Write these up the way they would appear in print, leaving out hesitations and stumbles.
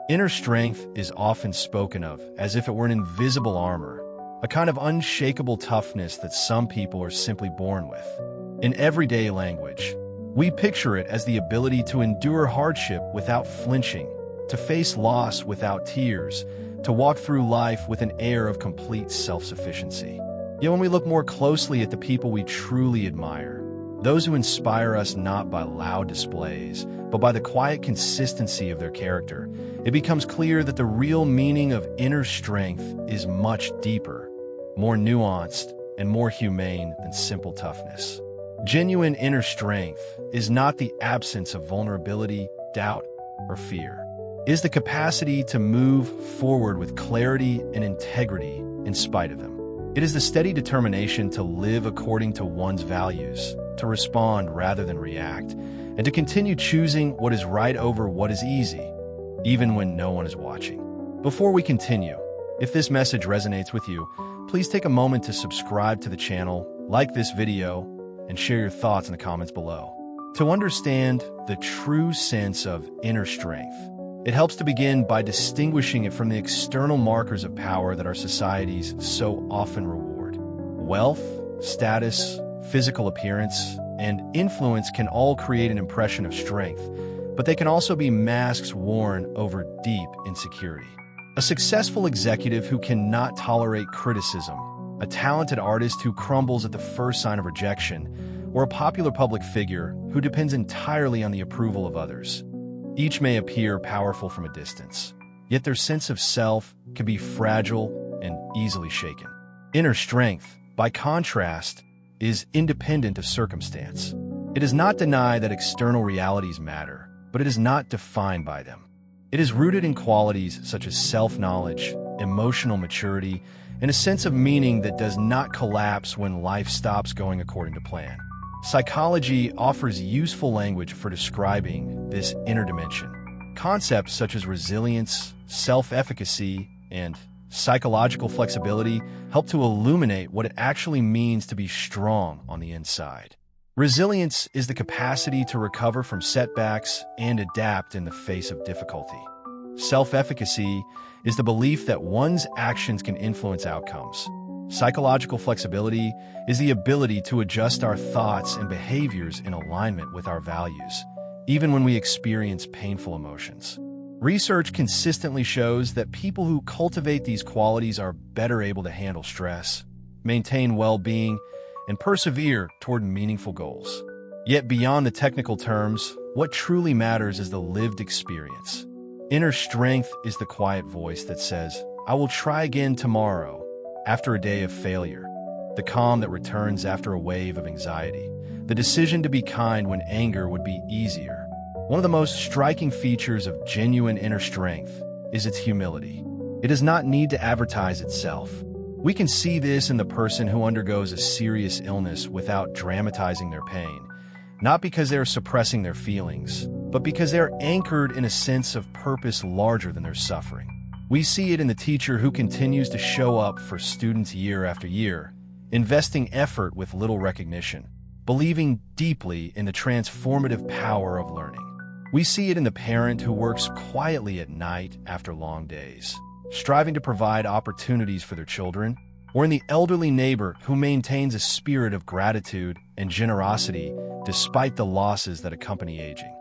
Inner strength is often spoken of as if it were an invisible armor, a kind of unshakable toughness that some people are simply born with. In everyday language, we picture it as the ability to endure hardship without flinching, to face loss without tears, to walk through life with an air of complete self-sufficiency. Yet when we look more closely at the people we truly admire, those who inspire us not by loud displays, but by the quiet consistency of their character, it becomes clear that the real meaning of inner strength is much deeper, more nuanced, and more humane than simple toughness. Genuine inner strength is not the absence of vulnerability, doubt, or fear. It is the capacity to move forward with clarity and integrity in spite of them. It is the steady determination to live according to one's values, to respond rather than react, and to continue choosing what is right over what is easy, even when no one is watching. Before we continue, if this message resonates with you, please take a moment to subscribe to the channel, like this video, and share your thoughts in the comments below. To understand the true sense of inner strength, it helps to begin by distinguishing it from the external markers of power that our societies so often reward. Wealth, status, physical appearance, and influence can all create an impression of strength, but they can also be masks worn over deep insecurity. A successful executive who cannot tolerate criticism, a talented artist who crumbles at the first sign of rejection, or a popular public figure who depends entirely on the approval of others. Each may appear powerful from a distance, yet their sense of self can be fragile and easily shaken. Inner strength, by contrast, is independent of circumstance. It does not deny that external realities matter, but it is not defined by them. It is rooted in qualities such as self-knowledge, emotional maturity, and a sense of meaning that does not collapse when life stops going according to plan. Psychology offers useful language for describing this inner dimension. Concepts such as resilience, self-efficacy, and psychological flexibility help to illuminate what it actually means to be strong on the inside. Resilience is the capacity to recover from setbacks and adapt in the face of difficulty. Self-efficacy is the belief that one's actions can influence outcomes. Psychological flexibility is the ability to adjust our thoughts and behaviors in alignment with our values, even when we experience painful emotions. Research consistently shows that people who cultivate these qualities are better able to handle stress, maintain well-being, and persevere toward meaningful goals. Yet beyond the technical terms, what truly matters is the lived experience. Inner strength is the quiet voice that says, "I will try again tomorrow," after a day of failure, the calm that returns after a wave of anxiety, the decision to be kind when anger would be easier. One of the most striking features of genuine inner strength is its humility. It does not need to advertise itself. We can see this in the person who undergoes a serious illness without dramatizing their pain, not because they are suppressing their feelings, but because they are anchored in a sense of purpose larger than their suffering. We see it in the teacher who continues to show up for students year after year, investing effort with little recognition, believing deeply in the transformative power of learning. We see it in the parent who works quietly at night after long days, striving to provide opportunities for their children, or in the elderly neighbor who maintains a spirit of gratitude and generosity despite the losses that accompany aging.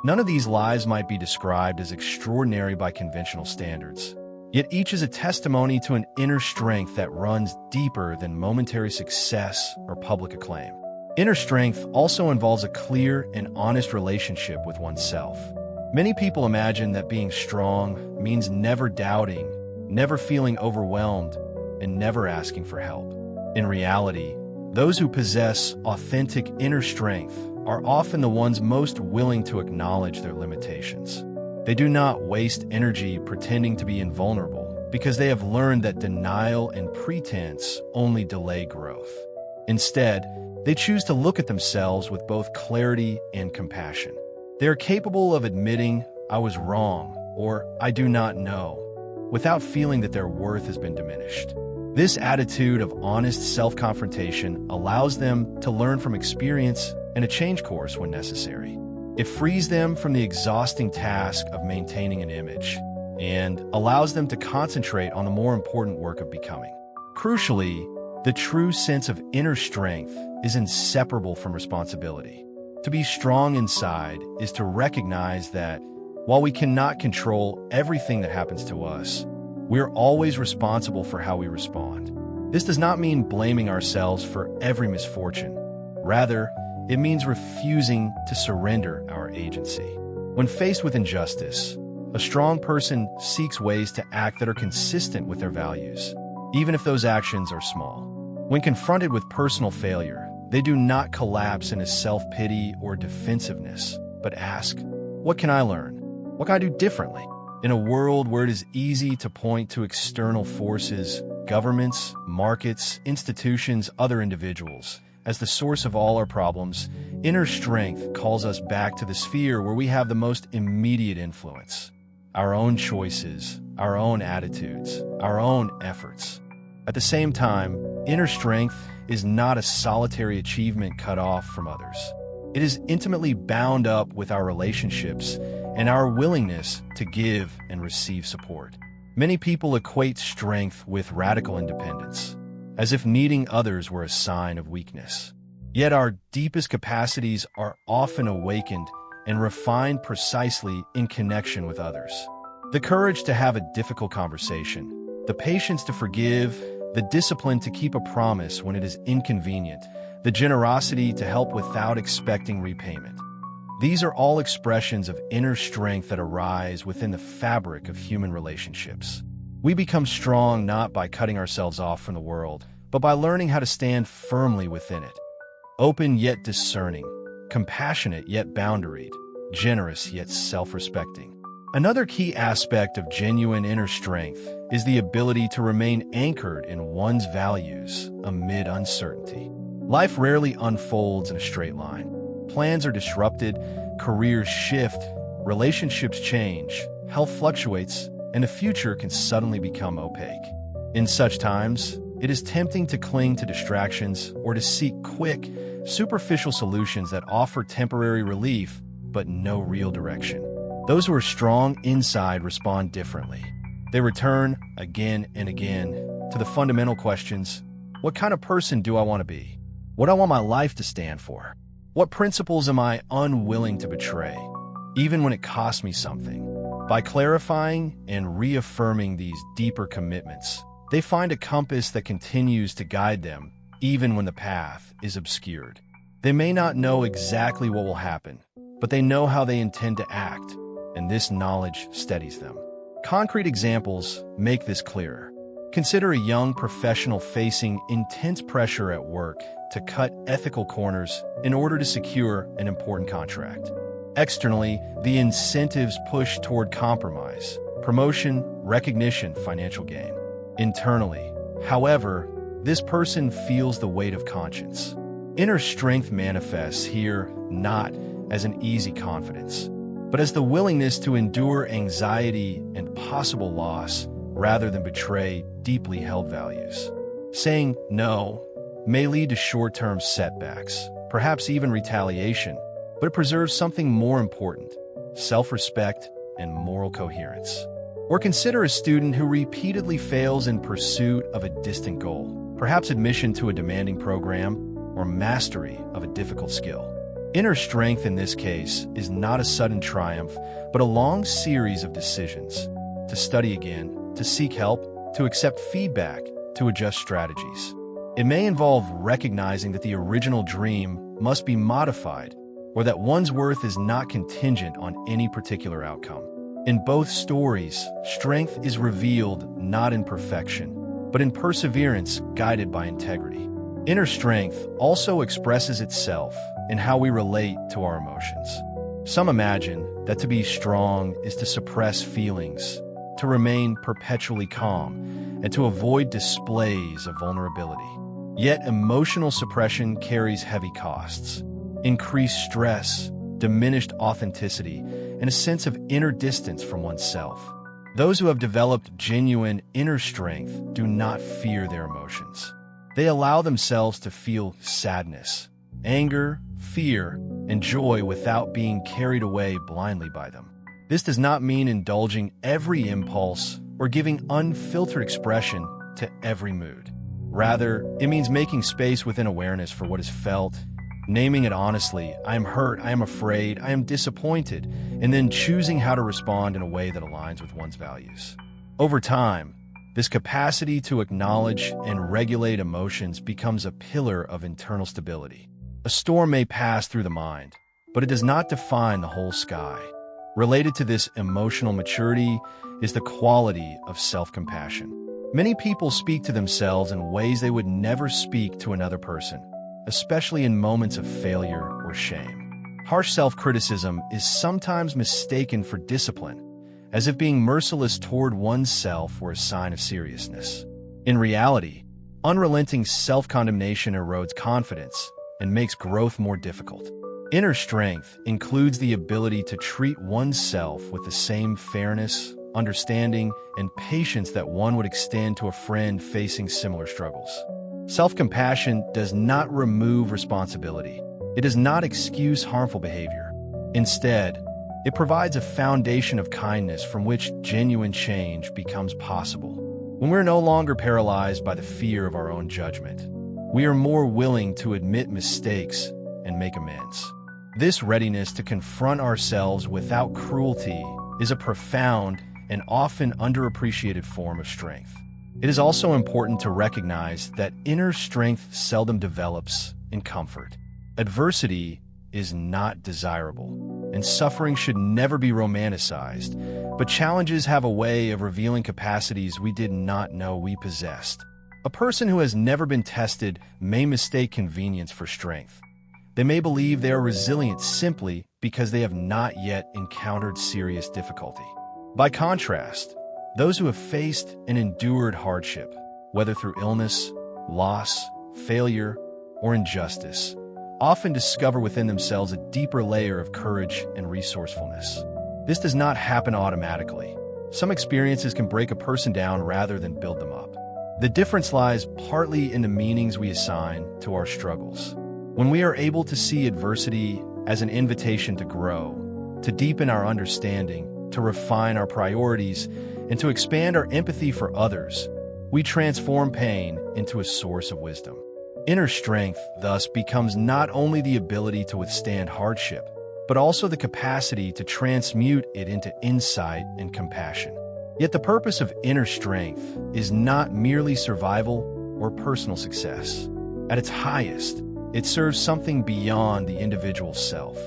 None of these lives might be described as extraordinary by conventional standards, yet each is a testimony to an inner strength that runs deeper than momentary success or public acclaim. Inner strength also involves a clear and honest relationship with oneself. Many people imagine that being strong means never doubting, never feeling overwhelmed, and never asking for help. In reality, those who possess authentic inner strength are often the ones most willing to acknowledge their limitations. They do not waste energy pretending to be invulnerable because they have learned that denial and pretense only delay growth. Instead, they choose to look at themselves with both clarity and compassion. They are capable of admitting, "I was wrong," or "I do not know," without feeling that their worth has been diminished. This attitude of honest self-confrontation allows them to learn from experience and to change course when necessary. It frees them from the exhausting task of maintaining an image, and allows them to concentrate on the more important work of becoming. Crucially, the true sense of inner strength is inseparable from responsibility. To be strong inside is to recognize that, while we cannot control everything that happens to us, we're always responsible for how we respond. This does not mean blaming ourselves for every misfortune. Rather, it means refusing to surrender our agency. When faced with injustice, a strong person seeks ways to act that are consistent with their values, even if those actions are small. When confronted with personal failure, they do not collapse into self-pity or defensiveness, but ask, "What can I learn? What can I do differently?" In a world where it is easy to point to external forces, governments, markets, institutions, other individuals, as the source of all our problems, inner strength calls us back to the sphere where we have the most immediate influence: our own choices, our own attitudes, our own efforts. At the same time, inner strength is not a solitary achievement cut off from others. It is intimately bound up with our relationships and our willingness to give and receive support. Many people equate strength with radical independence, as if needing others were a sign of weakness. Yet our deepest capacities are often awakened and refined precisely in connection with others. The courage to have a difficult conversation, the patience to forgive, the discipline to keep a promise when it is inconvenient, the generosity to help without expecting repayment. These are all expressions of inner strength that arise within the fabric of human relationships. We become strong not by cutting ourselves off from the world, but by learning how to stand firmly within it. Open yet discerning, compassionate yet boundaried, generous yet self-respecting. Another key aspect of genuine inner strength is the ability to remain anchored in one's values amid uncertainty. Life rarely unfolds in a straight line. Plans are disrupted, careers shift, relationships change, health fluctuates, and the future can suddenly become opaque. In such times, it is tempting to cling to distractions or to seek quick, superficial solutions that offer temporary relief but no real direction. Those who are strong inside respond differently. They return again and again to the fundamental questions: what kind of person do I want to be? What do I want my life to stand for? What principles am I unwilling to betray, even when it costs me something? By clarifying and reaffirming these deeper commitments, they find a compass that continues to guide them, even when the path is obscured. They may not know exactly what will happen, but they know how they intend to act, and this knowledge steadies them. Concrete examples make this clearer. Consider a young professional facing intense pressure at work to cut ethical corners in order to secure an important contract. Externally, the incentives push toward compromise, promotion, recognition, financial gain. Internally, however, this person feels the weight of conscience. Inner strength manifests here not as an easy confidence, but as the willingness to endure anxiety and possible loss rather than betray deeply held values. Saying no may lead to short-term setbacks, perhaps even retaliation, but it preserves something more important: self-respect and moral coherence. Or consider a student who repeatedly fails in pursuit of a distant goal, perhaps admission to a demanding program or mastery of a difficult skill. Inner strength in this case is not a sudden triumph, but a long series of decisions: to study again, to seek help, to accept feedback, to adjust strategies. It may involve recognizing that the original dream must be modified, or that one's worth is not contingent on any particular outcome. In both stories, strength is revealed not in perfection, but in perseverance guided by integrity. Inner strength also expresses itself in how we relate to our emotions. Some imagine that to be strong is to suppress feelings, to remain perpetually calm, and to avoid displays of vulnerability. Yet emotional suppression carries heavy costs: increased stress, diminished authenticity, and a sense of inner distance from oneself. Those who have developed genuine inner strength do not fear their emotions. They allow themselves to feel sadness, anger, fear, and joy without being carried away blindly by them. This does not mean indulging every impulse or giving unfiltered expression to every mood. Rather, it means making space within awareness for what is felt, naming it honestly, I am hurt, I am afraid, I am disappointed, and then choosing how to respond in a way that aligns with one's values. Over time, this capacity to acknowledge and regulate emotions becomes a pillar of internal stability. A storm may pass through the mind, but it does not define the whole sky. Related to this emotional maturity is the quality of self-compassion. Many people speak to themselves in ways they would never speak to another person, especially in moments of failure or shame. Harsh self-criticism is sometimes mistaken for discipline, as if being merciless toward oneself were a sign of seriousness. In reality, unrelenting self-condemnation erodes confidence and makes growth more difficult. Inner strength includes the ability to treat oneself with the same fairness, understanding, and patience that one would extend to a friend facing similar struggles. Self-compassion does not remove responsibility. It does not excuse harmful behavior. Instead, it provides a foundation of kindness from which genuine change becomes possible. When we're no longer paralyzed by the fear of our own judgment, we are more willing to admit mistakes and make amends. This readiness to confront ourselves without cruelty is a profound and often underappreciated form of strength. It is also important to recognize that inner strength seldom develops in comfort. Adversity is not desirable, and suffering should never be romanticized, but challenges have a way of revealing capacities we did not know we possessed. A person who has never been tested may mistake convenience for strength. They may believe they are resilient simply because they have not yet encountered serious difficulty. By contrast, those who have faced and endured hardship, whether through illness, loss, failure, or injustice, often discover within themselves a deeper layer of courage and resourcefulness. This does not happen automatically. Some experiences can break a person down rather than build them up. The difference lies partly in the meanings we assign to our struggles. When we are able to see adversity as an invitation to grow, to deepen our understanding, to refine our priorities, and to expand our empathy for others, we transform pain into a source of wisdom. Inner strength, thus, becomes not only the ability to withstand hardship, but also the capacity to transmute it into insight and compassion. Yet the purpose of inner strength is not merely survival or personal success. At its highest, it serves something beyond the individual self.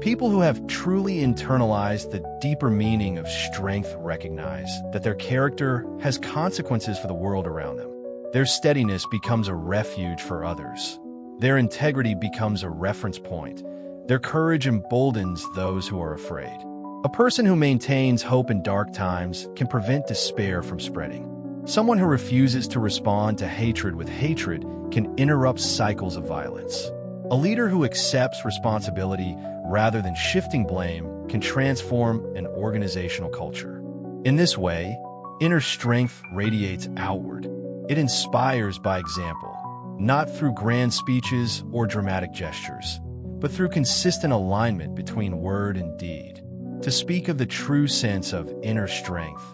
People who have truly internalized the deeper meaning of strength recognize that their character has consequences for the world around them. Their steadiness becomes a refuge for others. Their integrity becomes a reference point. Their courage emboldens those who are afraid. A person who maintains hope in dark times can prevent despair from spreading. Someone who refuses to respond to hatred with hatred can interrupt cycles of violence. A leader who accepts responsibility rather than shifting blame can transform an organizational culture. In this way, inner strength radiates outward. It inspires by example, not through grand speeches or dramatic gestures, but through consistent alignment between word and deed. To speak of the true sense of inner strength,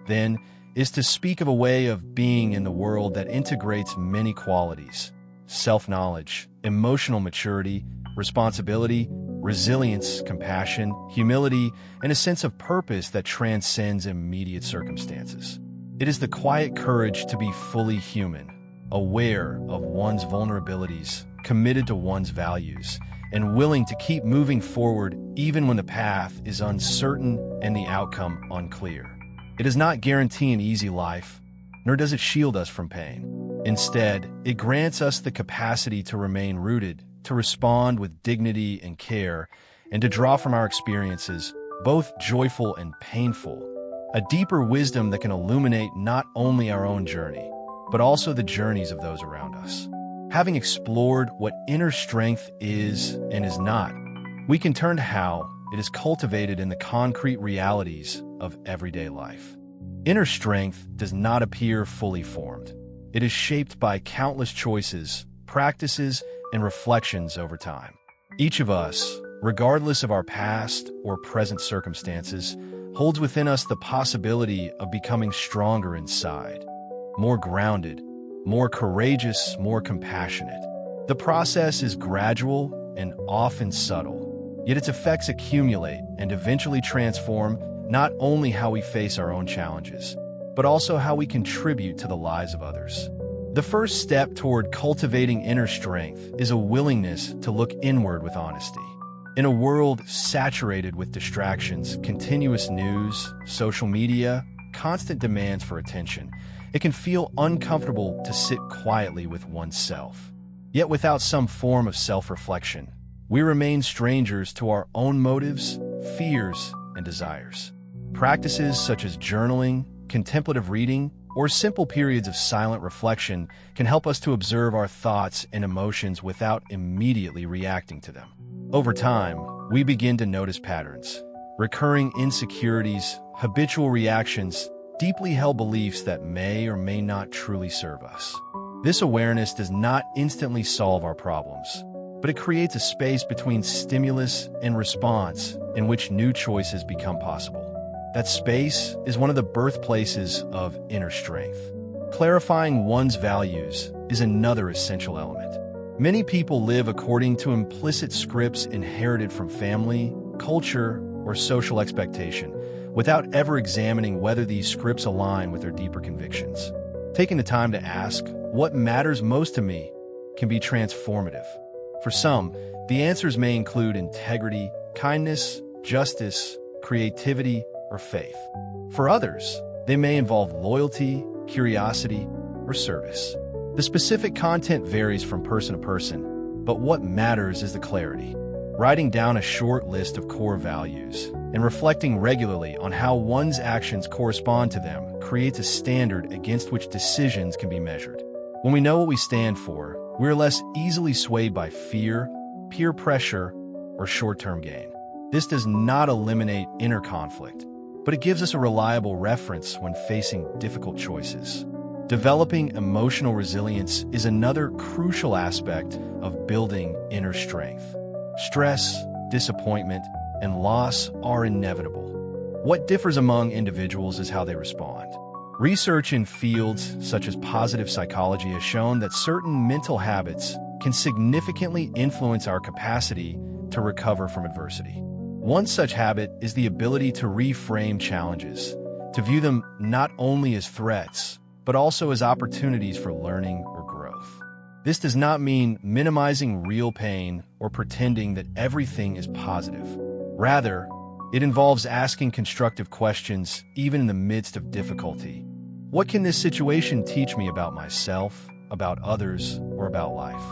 then, is to speak of a way of being in the world that integrates many qualities: self-knowledge, emotional maturity, responsibility, resilience, compassion, humility, and a sense of purpose that transcends immediate circumstances. It is the quiet courage to be fully human, aware of one's vulnerabilities, committed to one's values, and willing to keep moving forward even when the path is uncertain and the outcome unclear. It does not guarantee an easy life, nor does it shield us from pain. Instead, it grants us the capacity to remain rooted, to respond with dignity and care, and to draw from our experiences, both joyful and painful, a deeper wisdom that can illuminate not only our own journey, but also the journeys of those around us. Having explored what inner strength is and is not, we can turn to how it is cultivated in the concrete realities of everyday life. Inner strength does not appear fully formed. It is shaped by countless choices, practices, and reflections over time. Each of us, regardless of our past or present circumstances, holds within us the possibility of becoming stronger inside, more grounded, more courageous, more compassionate. The process is gradual and often subtle, yet its effects accumulate and eventually transform not only how we face our own challenges, but also how we contribute to the lives of others. The first step toward cultivating inner strength is a willingness to look inward with honesty. In a world saturated with distractions, continuous news, social media, constant demands for attention, it can feel uncomfortable to sit quietly with oneself. Yet without some form of self-reflection, we remain strangers to our own motives, fears, and desires. Practices such as journaling, contemplative reading, or simple periods of silent reflection can help us to observe our thoughts and emotions without immediately reacting to them. Over time, we begin to notice patterns, recurring insecurities, habitual reactions, deeply held beliefs that may or may not truly serve us. This awareness does not instantly solve our problems, but it creates a space between stimulus and response in which new choices become possible. That space is one of the birthplaces of inner strength. Clarifying one's values is another essential element. Many people live according to implicit scripts inherited from family, culture, or social expectation, without ever examining whether these scripts align with their deeper convictions. Taking the time to ask, what matters most to me, can be transformative. For some, the answers may include integrity, kindness, justice, creativity, or faith. For others, they may involve loyalty, curiosity, or service. The specific content varies from person to person, but what matters is the clarity. Writing down a short list of core values and reflecting regularly on how one's actions correspond to them creates a standard against which decisions can be measured. When we know what we stand for, we're less easily swayed by fear, peer pressure, or short-term gain. This does not eliminate inner conflict, but it gives us a reliable reference when facing difficult choices. Developing emotional resilience is another crucial aspect of building inner strength. Stress, disappointment, and loss are inevitable. What differs among individuals is how they respond. Research in fields such as positive psychology has shown that certain mental habits can significantly influence our capacity to recover from adversity. One such habit is the ability to reframe challenges, to view them not only as threats, but also as opportunities for learning or growth. This does not mean minimizing real pain or pretending that everything is positive. Rather, it involves asking constructive questions even in the midst of difficulty. What can this situation teach me about myself, about others, or about life?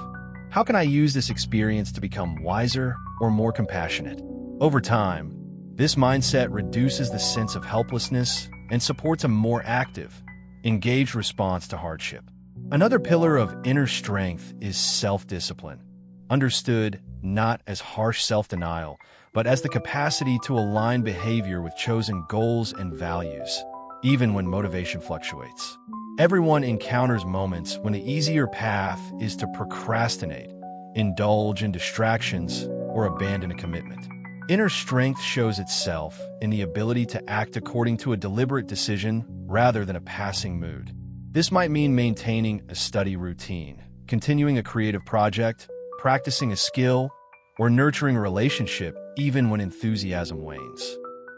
How can I use this experience to become wiser or more compassionate? Over time, this mindset reduces the sense of helplessness and supports a more active, engaged response to hardship. Another pillar of inner strength is self-discipline, understood not as harsh self-denial, but as the capacity to align behavior with chosen goals and values, even when motivation fluctuates. Everyone encounters moments when the easier path is to procrastinate, indulge in distractions, or abandon a commitment. Inner strength shows itself in the ability to act according to a deliberate decision rather than a passing mood. This might mean maintaining a study routine, continuing a creative project, practicing a skill, or nurturing a relationship even when enthusiasm wanes.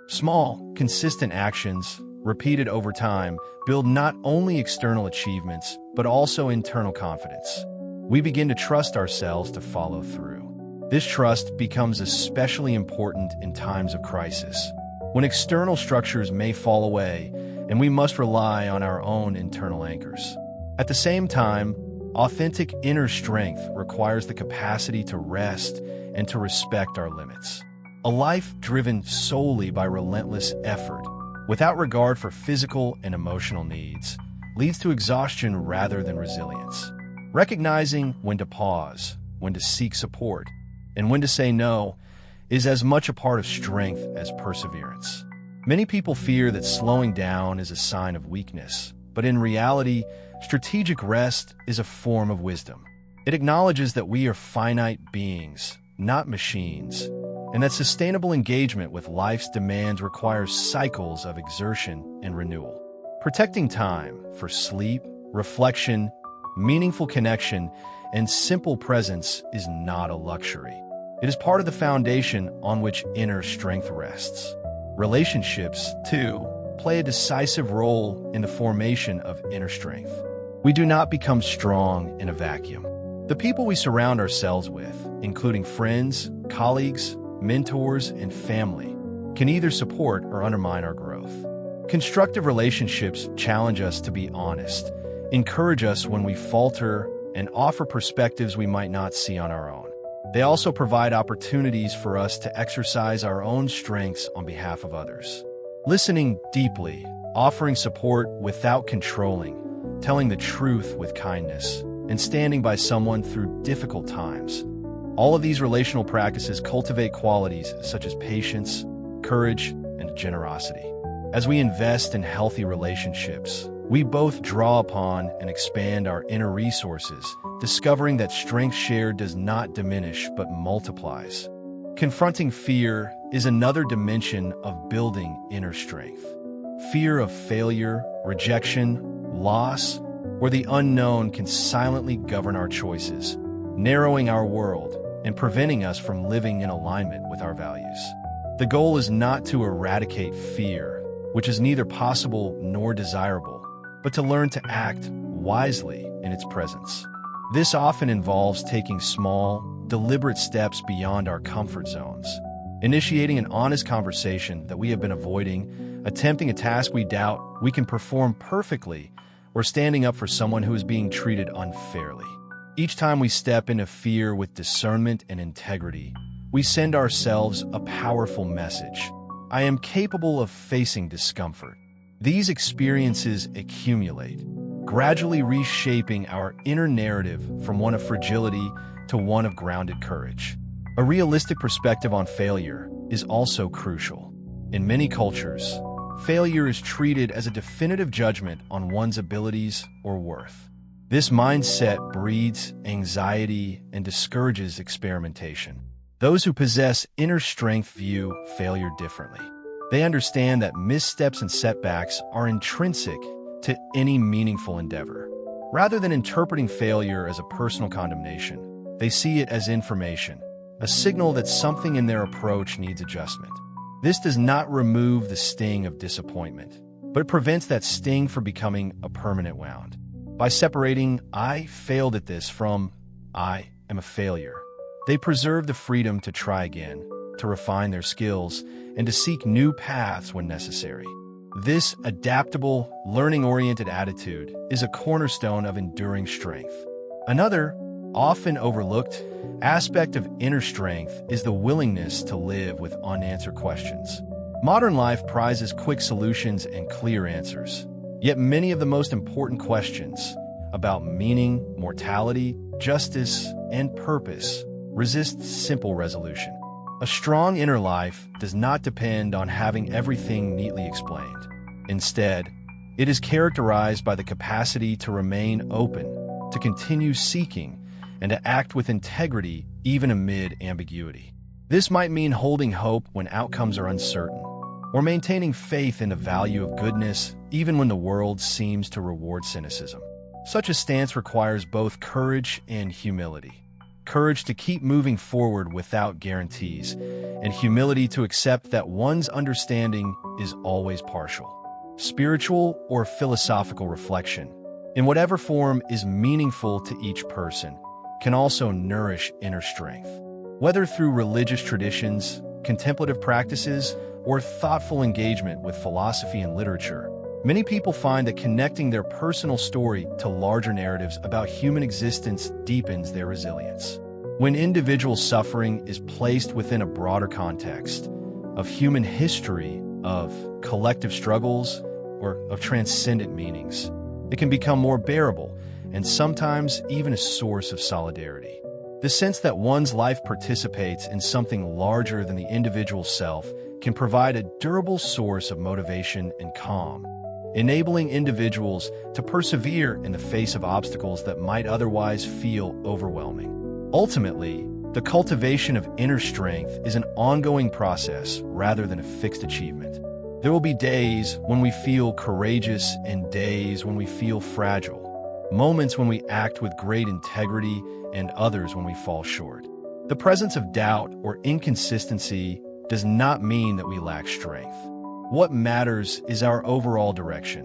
Small, consistent actions, repeated over time, build not only external achievements, but also internal confidence. We begin to trust ourselves to follow through. This trust becomes especially important in times of crisis, when external structures may fall away and we must rely on our own internal anchors. At the same time, authentic inner strength requires the capacity to rest and to respect our limits. A life driven solely by relentless effort, without regard for physical and emotional needs, leads to exhaustion rather than resilience. Recognizing when to pause, when to seek support, and when to say no is as much a part of strength as perseverance. Many people fear that slowing down is a sign of weakness, but in reality, strategic rest is a form of wisdom. It acknowledges that we are finite beings, not machines, and that sustainable engagement with life's demands requires cycles of exertion and renewal. Protecting time for sleep, reflection, meaningful connection, and simple presence is not a luxury. It is part of the foundation on which inner strength rests. Relationships, too, play a decisive role in the formation of inner strength. We do not become strong in a vacuum. The people we surround ourselves with, including friends, colleagues, mentors, and family, can either support or undermine our growth. Constructive relationships challenge us to be honest, encourage us when we falter, and offer perspectives we might not see on our own. They also provide opportunities for us to exercise our own strengths on behalf of others. Listening deeply, offering support without controlling, telling the truth with kindness, and standing by someone through difficult times. All of these relational practices cultivate qualities such as patience, courage, and generosity. As we invest in healthy relationships, we both draw upon and expand our inner resources, discovering that strength shared does not diminish but multiplies. Confronting fear is another dimension of building inner strength. Fear of failure, rejection, loss, or the unknown can silently govern our choices, narrowing our world and preventing us from living in alignment with our values. The goal is not to eradicate fear, which is neither possible nor desirable, but to learn to act wisely in its presence. This often involves taking small, deliberate steps beyond our comfort zones, initiating an honest conversation that we have been avoiding, attempting a task we doubt we can perform perfectly, or standing up for someone who is being treated unfairly. Each time we step into fear with discernment and integrity, we send ourselves a powerful message. I am capable of facing discomfort. These experiences accumulate, gradually reshaping our inner narrative from one of fragility to one of grounded courage. A realistic perspective on failure is also crucial. In many cultures, failure is treated as a definitive judgment on one's abilities or worth. This mindset breeds anxiety and discourages experimentation. Those who possess inner strength view failure differently. They understand that missteps and setbacks are intrinsic to any meaningful endeavor. Rather than interpreting failure as a personal condemnation, they see it as information, a signal that something in their approach needs adjustment. This does not remove the sting of disappointment, but prevents that sting from becoming a permanent wound. By separating "I failed at this" from "I am a failure," they preserve the freedom to try again, to refine their skills, and to seek new paths when necessary. This adaptable, learning-oriented attitude is a cornerstone of enduring strength. Another, often overlooked, aspect of inner strength is the willingness to live with unanswered questions. Modern life prizes quick solutions and clear answers, yet many of the most important questions about meaning, mortality, justice, and purpose resist simple resolution. A strong inner life does not depend on having everything neatly explained. Instead, it is characterized by the capacity to remain open, to continue seeking, and to act with integrity even amid ambiguity. This might mean holding hope when outcomes are uncertain, or maintaining faith in the value of goodness even when the world seems to reward cynicism. Such a stance requires both courage and humility. Courage to keep moving forward without guarantees, and humility to accept that one's understanding is always partial. Spiritual or philosophical reflection, in whatever form is meaningful to each person, can also nourish inner strength. Whether through religious traditions, contemplative practices, or thoughtful engagement with philosophy and literature, many people find that connecting their personal story to larger narratives about human existence deepens their resilience. When individual suffering is placed within a broader context of human history, of collective struggles, or of transcendent meanings, it can become more bearable and sometimes even a source of solidarity. The sense that one's life participates in something larger than the individual self can provide a durable source of motivation and calm, enabling individuals to persevere in the face of obstacles that might otherwise feel overwhelming. Ultimately, The cultivation of inner strength is an ongoing process rather than a fixed achievement. There will be days when we feel courageous and days when we feel fragile, moments when we act with great integrity and others when we fall short. The presence of doubt or inconsistency does not mean that we lack strength. What matters is our overall direction,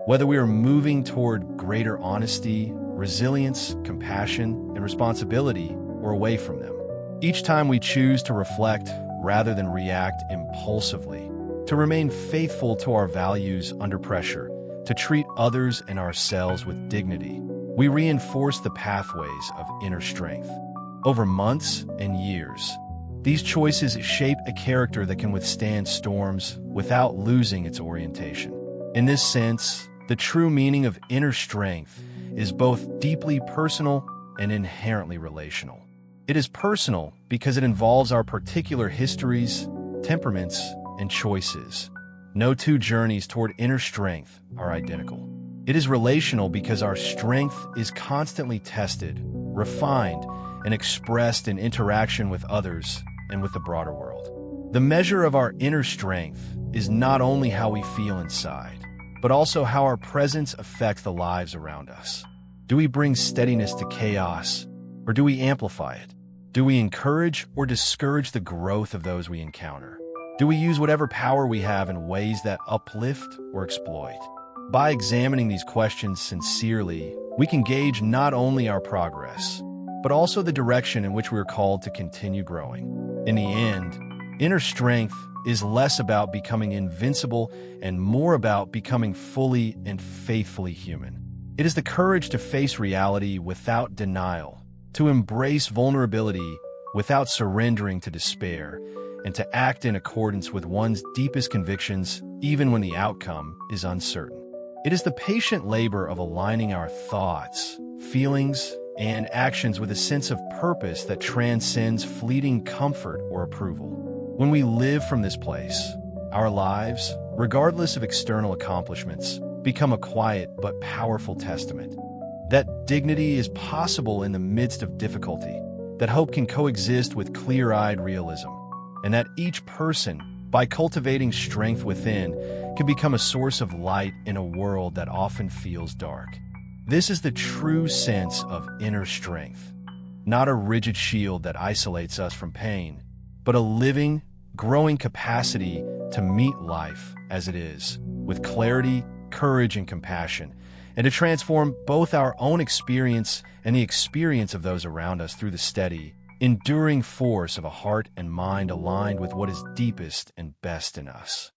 whether we are moving toward greater honesty, resilience, compassion, and responsibility, or away from them. Each time we choose to reflect rather than react impulsively, to remain faithful to our values under pressure, to treat others and ourselves with dignity, we reinforce the pathways of inner strength. Over months and years, these choices shape a character that can withstand storms without losing its orientation. In this sense, the true meaning of inner strength is both deeply personal and inherently relational. It is personal because it involves our particular histories, temperaments, and choices. No two journeys toward inner strength are identical. It is relational because our strength is constantly tested, refined, and expressed in interaction with others and with the broader world. The measure of our inner strength is not only how we feel inside, but also how our presence affects the lives around us. Do we bring steadiness to chaos, or do we amplify it? Do we encourage or discourage the growth of those we encounter? Do we use whatever power we have in ways that uplift or exploit? By examining these questions sincerely, we can gauge not only our progress, but also the direction in which we are called to continue growing. In the end, inner strength is less about becoming invincible and more about becoming fully and faithfully human. It is the courage to face reality without denial, to embrace vulnerability without surrendering to despair, and to act in accordance with one's deepest convictions even when the outcome is uncertain. It is the patient labor of aligning our thoughts, feelings, and actions with a sense of purpose that transcends fleeting comfort or approval. When we live from this place, our lives, regardless of external accomplishments, become a quiet but powerful testament that dignity is possible in the midst of difficulty, that hope can coexist with clear-eyed realism, and that each person, by cultivating strength within, can become a source of light in a world that often feels dark. This is the true sense of inner strength, not a rigid shield that isolates us from pain, but a living, growing capacity to meet life as it is, with clarity, courage, and compassion, and to transform both our own experience and the experience of those around us through the steady, enduring force of a heart and mind aligned with what is deepest and best in us.